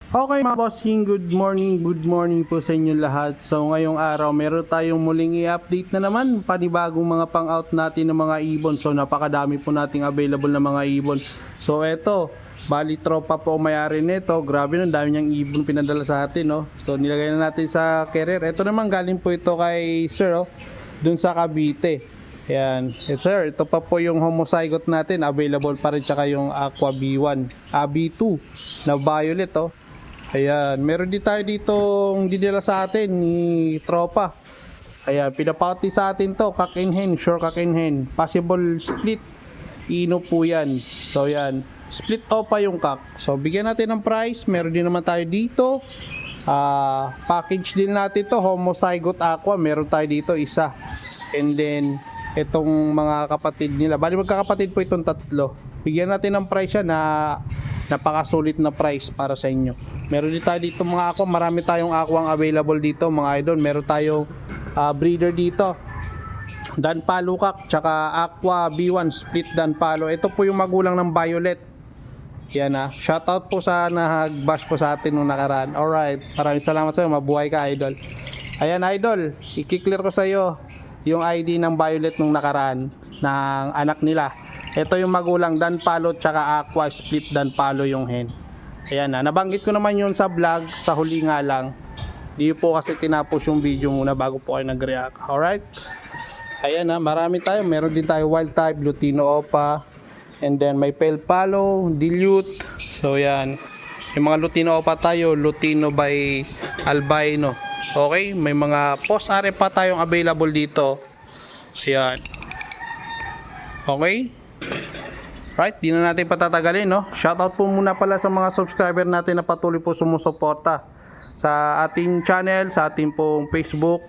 Okay mga bossing, good morning po sa inyo lahat. So ngayong araw meron tayong muling i-update na naman panibagong mga pang-out natin ng mga ibon. So napakadami po nating available na mga ibon. So eto, bali tropa po ang may-ari nito. Grabe no, dami niyang ibon pinadala sa atin no. So nilagay na natin sa carrier. Eto naman galing po ito kay Sir dun sa Cavite. Ayan, sir, ito pa po yung homozygote natin, available pa rin, tsaka yung Aqua B1, B2 na violet Ayan, meron din tayo ditong dinala sa atin ni tropa. Ayan, pinapauti sa atin to, cock and hen, sure cock and hen. Possible split, ino po yan. So yan, split opa yung cock. So bigyan natin ng price, meron din naman tayo dito. Package din natin to, homozygote aqua, meron tayo dito isa. And then, itong mga kapatid nila, bali magkakapatid po itong tatlo. Bigyan natin ng price siya na napakasulit na price para sa inyo. Meron din tayo dito mga aqua, marami tayong aqua ang available dito mga idol. Meron tayong breeder dito, Dan Palukak, tsaka Aqua B1 split Dan Palo. Ito po yung magulang ng violet. Yan shoutout po sa nag-bash po sa atin nung nakaraan. Alright, maraming salamat sa iyo, mabuhay ka idol. Ayan idol, i-clear ko sa iyo yung ID ng violet nung nakaraan ng anak nila. Ito yung magulang Dan Palo tsaka Aqua split Dan Palo yung hen. Ayan nabanggit ko naman yun sa vlog, sa huli nga lang. Di po kasi tinapos yung video muna bago po kayo nag-react. Alright. Ayan marami tayo. Meron din tayo wild type, Lutino Opa. And then may Pale Palo, Dilute. So yan. Yung mga Lutino Opa tayo, Lutino by Albino. Okay, may mga post are pa tayong available dito. Ayan. Okay. Right, di na natin patatagalin no. Shoutout po muna pala sa mga subscriber natin na patuloy po sumusuporta sa ating channel, sa ating pong Facebook,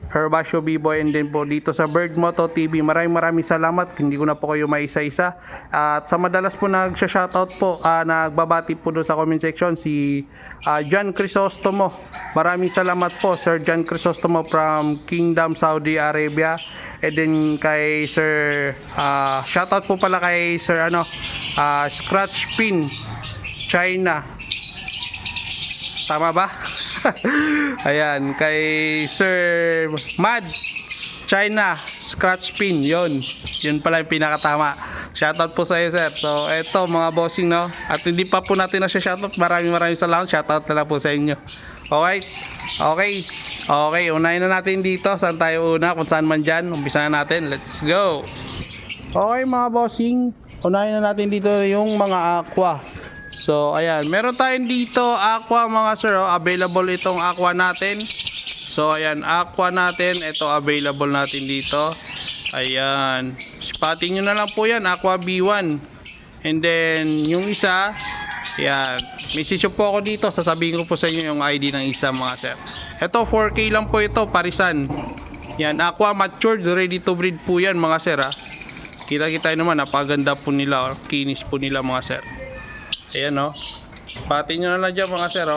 Herbasio B-Boy, and then po dito sa Bird Moto TV. Maraming salamat. Hindi ko na po kayo maisa-isa. At sa madalas po nagsha-shoutout po, nagbabati po doon sa comment section si John Crisostomo. Maraming salamat po Sir John Crisostomo from Kingdom Saudi Arabia. And then kay Sir shoutout po pala kay Sir Scratch Pin China. Tama ba? Ayan, kay Sir Mad China Scratch Pin, yun pala yung pinakatama. Shoutout po sa iyo sir. So eto mga bossing no, at hindi pa po natin na siya shoutout. Maraming salamat, shoutout na lang po sa inyo. Okay, unahin na natin dito. Saan tayo una? Kung saan man dyan, umpisa na natin, let's go. Okay mga bossing, unahin na natin dito yung mga aqua. So ayan, meron tayong dito aqua mga sir available itong aqua natin. So ayan, aqua natin, ito available natin dito. Ayan, sipatin nyo na lang po yan, Aqua B1. And then yung isa, ayan, may sisyo po ako dito, sasabihin ko po sa inyo yung ID ng isa mga sir. Ito 4K lang po ito, parisan. Yan, Aqua matured, ready to breed po yan mga sir Kita naman, napaganda po nila, kinis po nila mga sir. Ayan sipatin nyo na lang dyan mga sir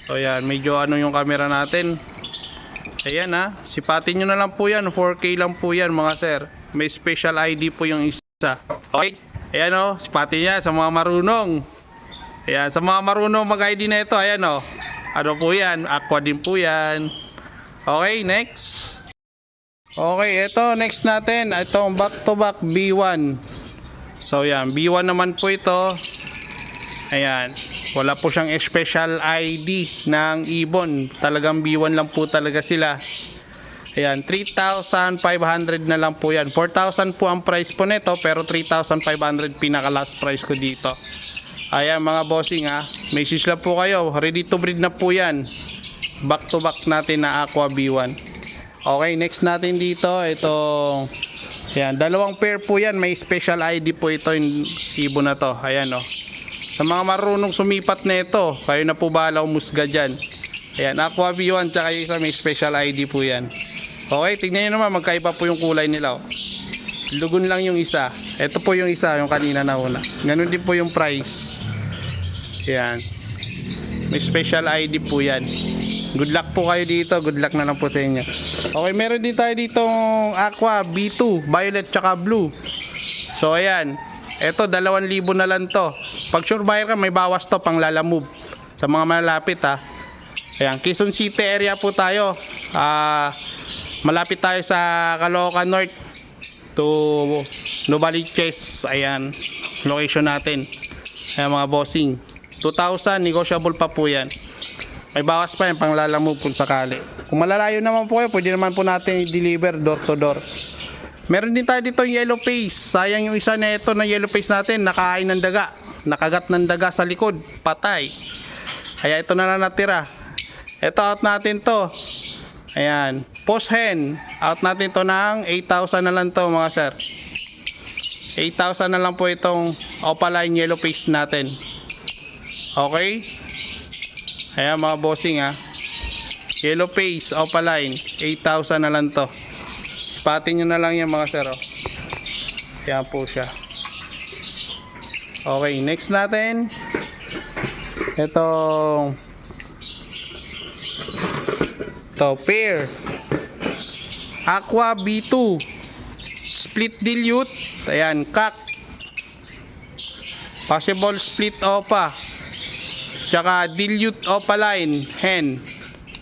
So yan, medyo yung camera natin. Ayan sipatin nyo na lang po yan, 4K lang po yan mga sir. May special ID po yung isa. Okay, ayan sipatin niya sa mga marunong. Ayan, sa mga marunong mag-ID na ito, ayan ano po yan, aqua din po yan. Okay, next. Okay, ito next natin, itong back to back B1. So yan, B1 naman po ito. Ayan, wala po siyang special ID ng ibon. Talagang B1 lang po talaga sila. Ayan, 3,500 na lang po yan. 4,000 po ang price po nito, pero 3,500 pinaka last price ko dito. Ayan mga bossing message lang po kayo, ready to breed na po yan. Back to back natin na Aqua B1. Okay, next natin dito, itong ayan, dalawang pair po yan, may special ID po ito yung ibon na to. Ayan sa mga marunong sumipat na ito, kayo na po bahala umusga dyan. Ayan, Aqua B1 tsaka yung isa may special ID po yan. Okay, tignan nyo naman, magkaiba po yung kulay nila Lugon lang yung isa. Ito po yung isa, yung kanina na una. Ganun din po yung price. Ayan, may special ID po yan. Good luck po kayo dito, good luck na lang po sa inyo. Okay, meron din tayo ditong Aqua B2, violet tsaka blue. So ayan, eto 2,000 na lang to. Pag sure buyer ka, may bawas to pang lalamove sa mga malapit ha. Ayan, Quezon City area po tayo. Malapit tayo sa Caloocan North to Novaliches. Ayan, location natin. Ayan mga bossing. 2,000, negotiable pa po yan. May bawas pa yan pang lalamove kung sakali. Kung malalayo naman po kayo, pwede naman po natin i-deliver door to door. Meron din tayo dito yellow face. Sayang yung isa na ito na yellow face natin, nakain ng daga. Nakagat ng daga sa likod, patay. Kaya ito na lang natira. Ito out natin to. Ayan, post hen. Out natin to ng 8,000 na lang to mga sir. 8,000 na lang po itong opaline yellow face natin. Okay? Ayan mga bossing ha. Yellow face, opaline, 8,000 na lang to. Patin nyo na lang yan mga sir. Ayan po siya. Okay, next natin. Itong pair Aqua B2 split dilute. Ayan, cock. Possible split opa. Tsaka dilute opaline hen.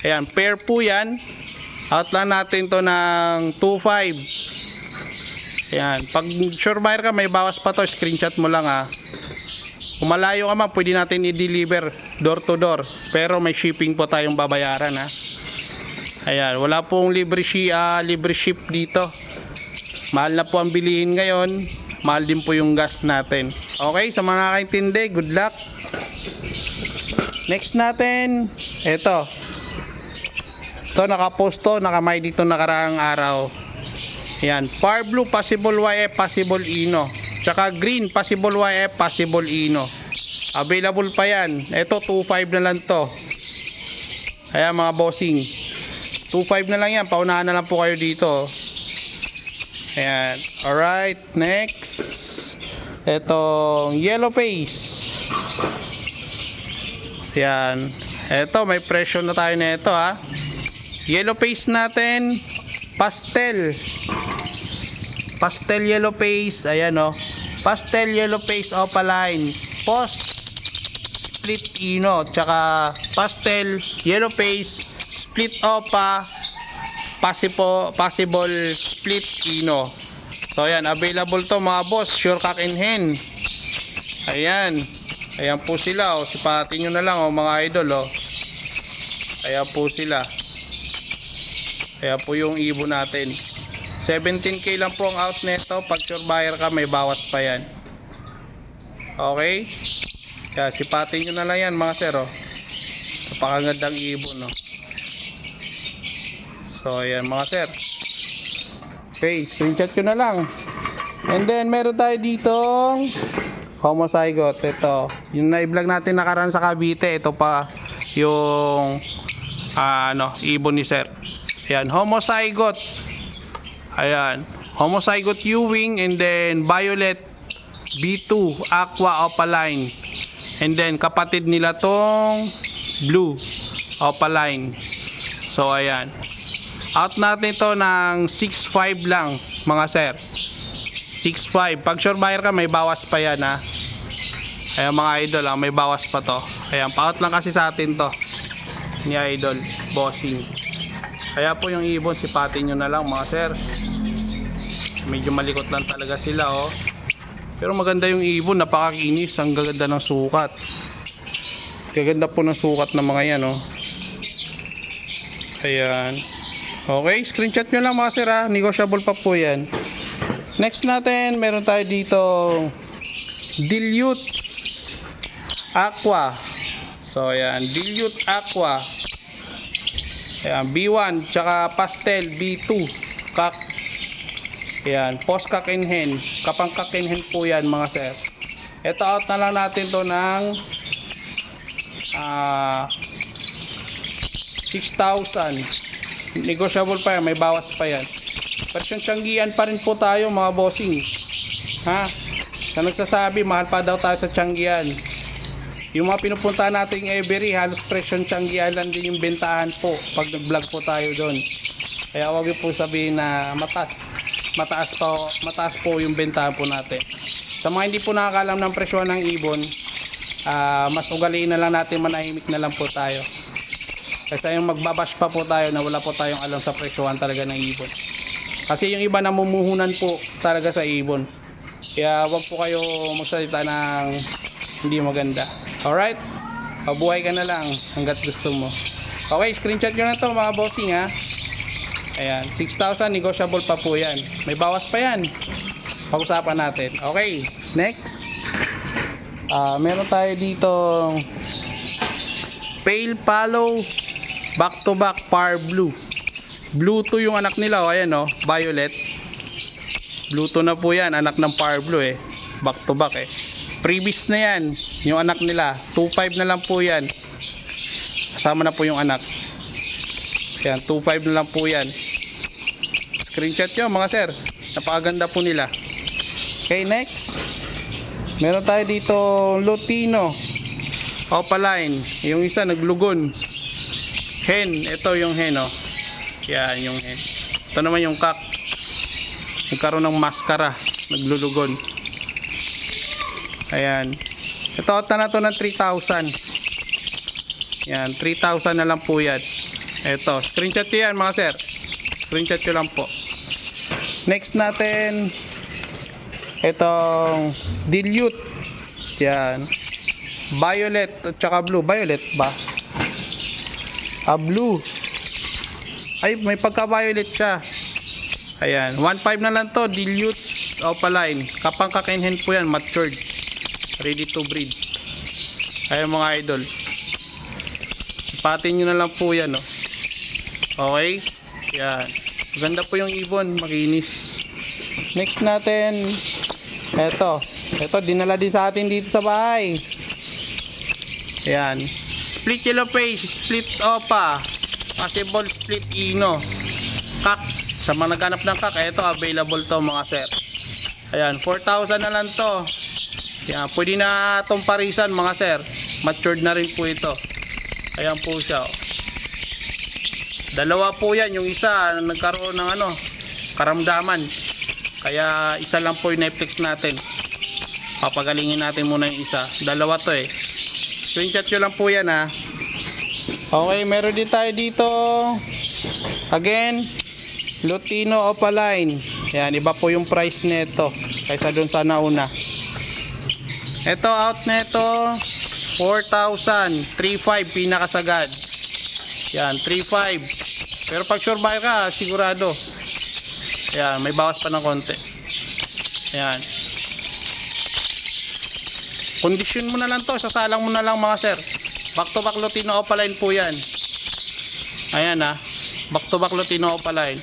Ayan, pair po yan. Out lang natin to ng 2,500. Ayan, pag sure buyer ka, may bawas pa to. Screenshot mo lang ha. Kung malayo ka man, pwede natin i-deliver door to door. Pero may shipping po tayong babayaran ha. Ayan, wala pong libre ship dito. Mahal na po ang bilihin ngayon. Mahal din po yung gas natin. Okay, sa mga nakaintindi, good luck. Next natin, ito. Ito nakapost to, nakamay dito nakaraang araw. Ayan, Par Blue, possible YF, possible Ino. Tsaka green, possible YF, possible Ino. Available pa yan. Ito, 2,500 na lang to. Ayan mga bossing. 2,500 na lang yan. Paunahan na lang po kayo dito. Ayan. Alright, next. Itong yellow face. Ayan. Ito, may presyo na tayo na ito ha. Yellow face natin, pastel. Pastel yellow face. Ayan o. Pastel yellow face opaline. Post split ino. Tsaka pastel yellow face split opa. Possible split ino. So ayan, available to mga boss. Sure cock and hen. Ayan. Ayan po sila o. Sipatin nyo na lang o mga idol o. Ayan po sila. Ayan po yung ibon natin. 17k lang po ang out neto. Pag sure buyer ka, may bawas pa yan. Okay? Kaya sipatin nyo na lang yan mga sir o. Napakagandang ibon o. So ayan mga sir. Okay, screenshot ko na lang. And then meron tayo dito homozygote. Ito, yung na-vlog natin nakaraan sa Cavite. Ito pa yung ibon ni sir. Ayan, homozygote. Ayan, homozygote Ewing. And then violet B2 aqua opaline. And then kapatid nila tong blue opaline. So ayan, out natin to ng 6,500 lang mga sir. 6,500. Pag sure buyer ka, may bawas pa yan ha. Ayan mga idol ha, may bawas pa to. Ayan, pa-out lang kasi sa atin to ni idol bossing. Kaya po yung ibon, sipatin nyo na lang mga sir. Medyo malikot lang talaga sila oh. Pero maganda yung ibon, napakakinis. Ang gaganda ng sukat. Gaganda po ng sukat ng mga yan oh. Ayan. Okay, screenshot nyo lang mga sir ha. Negotiable pa po yan. Next natin, meron tayo dito dilute aqua. So ayan, dilute aqua. Ayan, B1 tsaka pastel B2 cock. Ayan, post cock and hen. Kapang cock and hen po yan mga sir. Ito out na lang natin to ng 6,000. Negotiable pa yan, may bawas pa yan. Pero tiyanggian pa rin po tayo mga bossing. Ha? Sa nagsasabi, mahal pa daw tayo sa tiyanggian. Yung mga pinupunta nating every, halos presyon tiyanggian lang din yung bentahan po pag nag-vlog po tayo doon. Kaya wag po sabihin na mataas po yung bentahan po natin. Sa mga hindi po nakakalam ng presyon ng ibon, Mas ugaliin na lang natin, manahimik na lang po tayo. Kasi yung magbabash pa po tayo na wala po tayong alam sa presyohan talaga ng ibon. Kasi yung iba namumuhunan po talaga sa ibon. Kaya wag po kayo magsalita ng hindi maganda. Alright? Pabuhay ka na lang hanggat gusto mo. Okay, screenshot nyo na to mga bossing ha. Ayan, 6,000 negotiable pa po yan. May bawas pa yan. Pag-usapan natin. Okay, next. Meron tayo dito pale pallow back to back par blue. Blue to yung anak nila, ayan oh, violet. Blue to na po yan, anak ng par blue eh. Back to back eh. Previous na yan, yung anak nila. 2.5 na lang po yan. Kasama na po yung anak. Yan, 2.5 na lang po yan. Screenshot nyo mga sir. Napakaganda po nila. Okay, next. Meron tayo dito Lutino Opaline. Yung isa naglugon. Hen, ito yung hen oh. Yan yung hen. Ito naman yung kak. Nagkaroon ng maskara, naglulugon. Ayan. Ito na to ng 3,000. Yan, 3,000 na lang po yan. Ito, screenshot yan mga sir. Screenshot ko lang po. Next natin, itong dilute. Yan. Violet at saka blue. Violet ba? Blue. Ay, may pagka-violet siya. Ayan. 1.5 na lang to. Dilute Opaline. Kapang kakinhen po yan. Matured. Ready to breed. Ayan mga idol. Ipatin nyo na lang po yan. Oh. Okay. Yan. Maganda po yung ibon. Makinis. Next natin. Ito. Ito. Dinala din sa atin dito sa bahay. Ayan. Split yellow face. Split opa. Possible split ino. Kak. Sa mga naghanap ng kak, ito available to mga sir. Ayan, 4,000 na lang to. Ayan, pwede na itong parisan mga sir. Matured na rin po ito. Ayan po siya. Dalawa po yan. Yung isa nagkaroon ng karamdaman. Kaya isa lang po yung Netflix natin. Papagalingin natin muna yung isa. Dalawa to eh. Screenshot nyo lang po yan ha. Okay, meron din tayo dito. Again, Lutino Opaline. Yan, iba po yung price nito kaysa dun sa nauna. Ito, out nito 4,000. 3,500 pinakasagad. Yan, 3,500. Pero pag sure buyer ka, sigurado. Yan, may bawas pa ng konti. Yan. Kondisyon mo na lang to, sasalang mo na lang mga sir. Back to back Lutino Opaline po yan. Ayan ha. Back to back Lutino Opaline.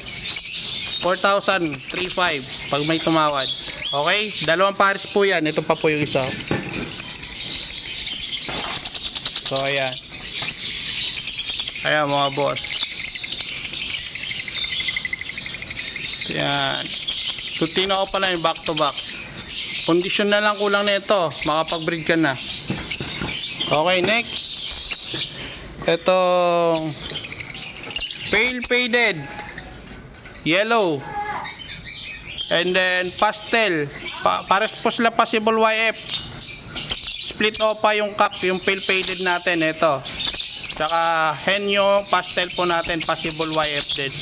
4,000, 3,500 pag may tumawad. Okay? Dalawang pares po yan. Ito pa po yung isa. So, ayan. Ayan mga boss. Ayan. Lutino Opaline back to back. Kondisyon na lang kulang na ito. Makapag-breed ka na. Okay, next. Itong pale faded yellow and then pastel pares po sila possible YF. Split opa yung kak, yung pale faded natin ito. Saka hen yung pastel po natin possible YF din.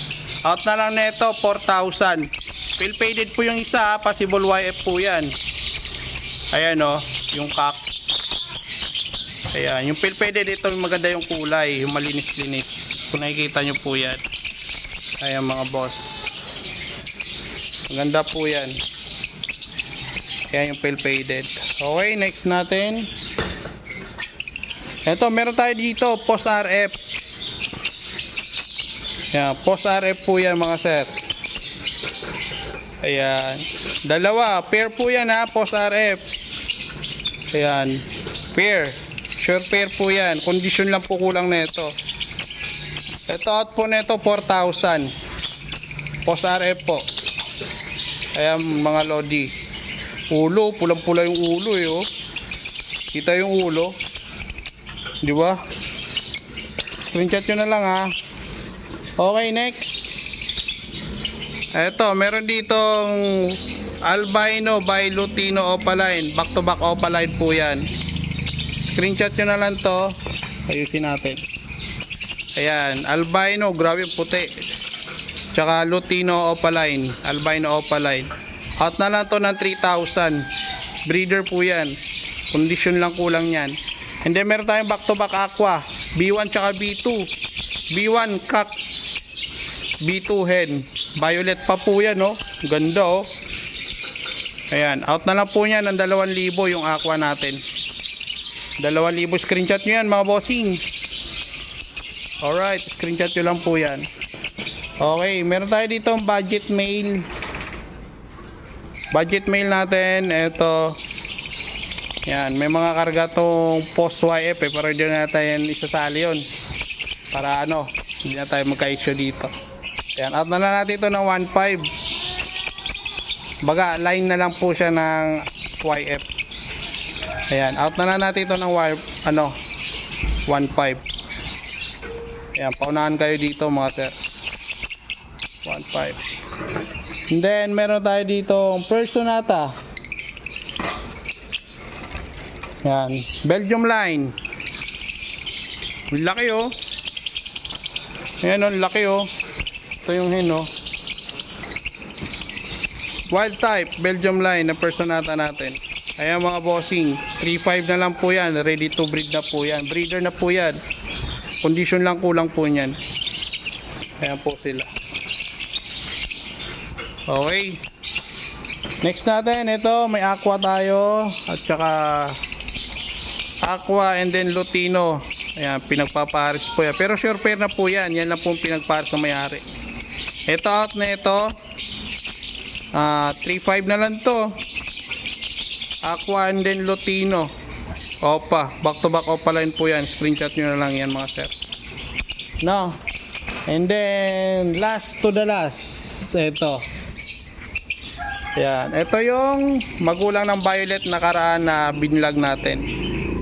Out na lang nito 4,000. Pale faded po yung isa, possible YF po yan. Ayan o, yung kak. Ayan, yung pale faded ito maganda yung kulay, yung malinis-linis. Kung nakikita nyo po yan. Ayan mga boss. Maganda po yan. Ayan yung pale faded. Okay, next natin. Ito, meron tayo dito, post RF. Ayan, post RF po yan mga sir. Ayan. Dalawa, pair po yan ha, post RF. Ayan, pair. Sure pair po yan. Condition lang po kulang na ito. Ito out po na ito 4,000. Post RF po. Ayan mga lodi. Ulo, pulang-pula yung ulo eh oh. Kita yung ulo. Di ba? Screenshot nyo na lang ha. Okay, next. Ito, meron ditong albino by Lutino Opaline. Back to back Opaline po yan. screenshot nyo na lang to. Ayusin natin. Ayan, albino, grabe puti. Tsaka Lutino opaline, albino opaline. Out na lang to ng 3,000. Breeder po yan. Condition lang kulang yan. And then meron tayong back to back aqua. B1 tsaka B2. B1 cock. B2 hen. Violet pa po yan, oh. Ganda, oh. Ayan, out na lang po yan ng 2,000 yung aqua natin. 2,000 screenshot nyo yan mga bossing. Alright, screenshot nyo lang po yan. Okay, meron tayo dito ang budget mail. Budget mail natin, eto. Yan, may mga karga tong post YF eh, pero hindi na natin isasali yun. Para ano, hindi na tayo magka-issue dito. Yan, out na lang natin ito ng 1.5. Baga, line na lang po siya ng YF. Ayan, out na lang natin ito ng 1.5. Ayan, paunahan kayo dito mga sir. 1.5. And then, meron tayo dito Personata. Ayan, Belgium line. Laki oh. Ayan oh, laki oh. Ito yung hen oh. Wild type, Belgium line na Personata natin. Ayan mga bossing, 3.5 na lang po yan. Ready to breed na po yan. Breeder na po yan. Condition lang kulang po yan. Ayan po sila. Okay. Next natin, ito may aqua tayo. At saka aqua and then Lutino. Ayan, pinagpapares po yan. Pero sure pair na po yan. Yan lang po pinagpares ng may-ari. Ito out na ito. 3.5 na lang to. Aqua and then Lutino. Opa, back to back opa line po yan. Screenshot nyo na lang yan mga sir. No. And then last to the last. Ito. Yan. Ito yung magulang ng Violet nakaraan na binlag natin.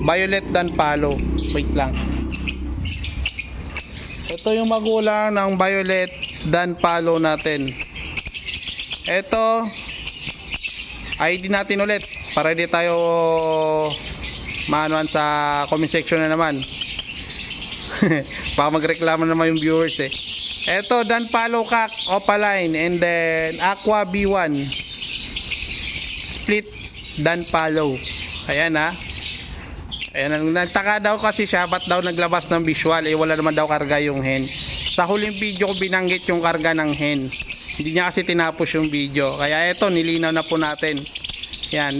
Violet dan Palo. Wait lang. Ito yung magulang ng Violet dan Palo natin. Ito ID natin ulit para di tayo maanuan sa comment section na naman. Baka magreklamo naman yung viewers eh. Ito Dan Palo Cock Opaline and then Aqua B1 Split Dan Palo. Ayan ha. Ayan, nagtaka daw kasi siya ba't daw naglabas ng visual eh wala naman daw karga yung hen. Sa huling video ko binanggit yung karga ng hen. Hindi niya kasi tinapos yung video. Kaya ito, nilinaw na po natin. Yan.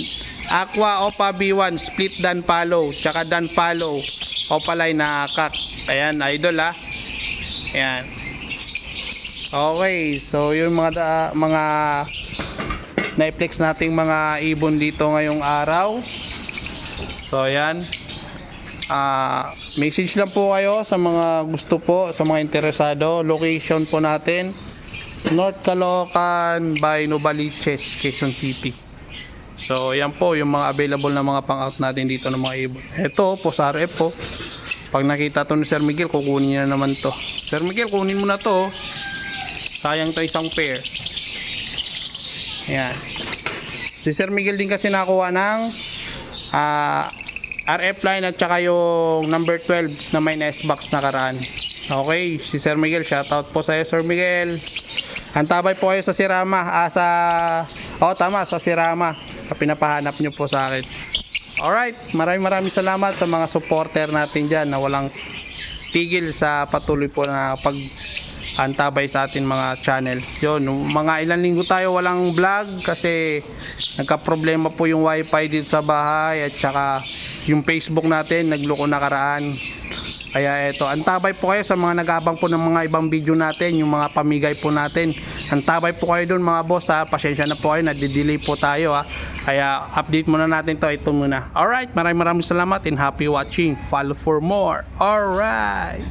Aqua Opa B1, Split Dan Palo. Tsaka Dan Palo. Opaline na cock. Ayan, idol ha. Ayan. Okay. So, yung mga na-flex nating mga ibon dito ngayong araw. So, ayan. Message lang po kayo sa mga gusto po, sa mga interesado. Location po natin. North Caloocan by Novaliches, Quezon City. So yan po yung mga available na mga pang-out natin dito ng mga ibon. Ito po sa RF po. Pag nakita to ni Sir Miguel, kukunin niya naman to. Sir Miguel, kunin mo na to. Sayang to isang pair. Ayan. Si Sir Miguel din kasi nakuha ng RF line at saka yung number 12 na may nest box nakaraan. Okay, si Sir Miguel, shoutout po sa iyo Sir Miguel. Antabay po kayo sa Sirama. Tama, sa Sirama. Pinapahanap nyo po sa akin. Alright, maraming salamat sa mga supporter natin dyan na walang tigil sa patuloy po na pag-antabay sa atin mga channel. Yun, mga ilang linggo tayo walang vlog kasi nagka-problema po yung wifi dito sa bahay at saka yung Facebook natin nagloko nakaraan. Kaya eto, antabay po kayo sa mga nag-abang po ng mga ibang video natin, yung mga pamigay po natin. Antabay po kayo dun mga boss ha, pasensya na po kayo, nadidelay po tayo ha. Kaya update muna natin to, ito muna. Alright, maraming salamat and happy watching. Follow for more. Alright.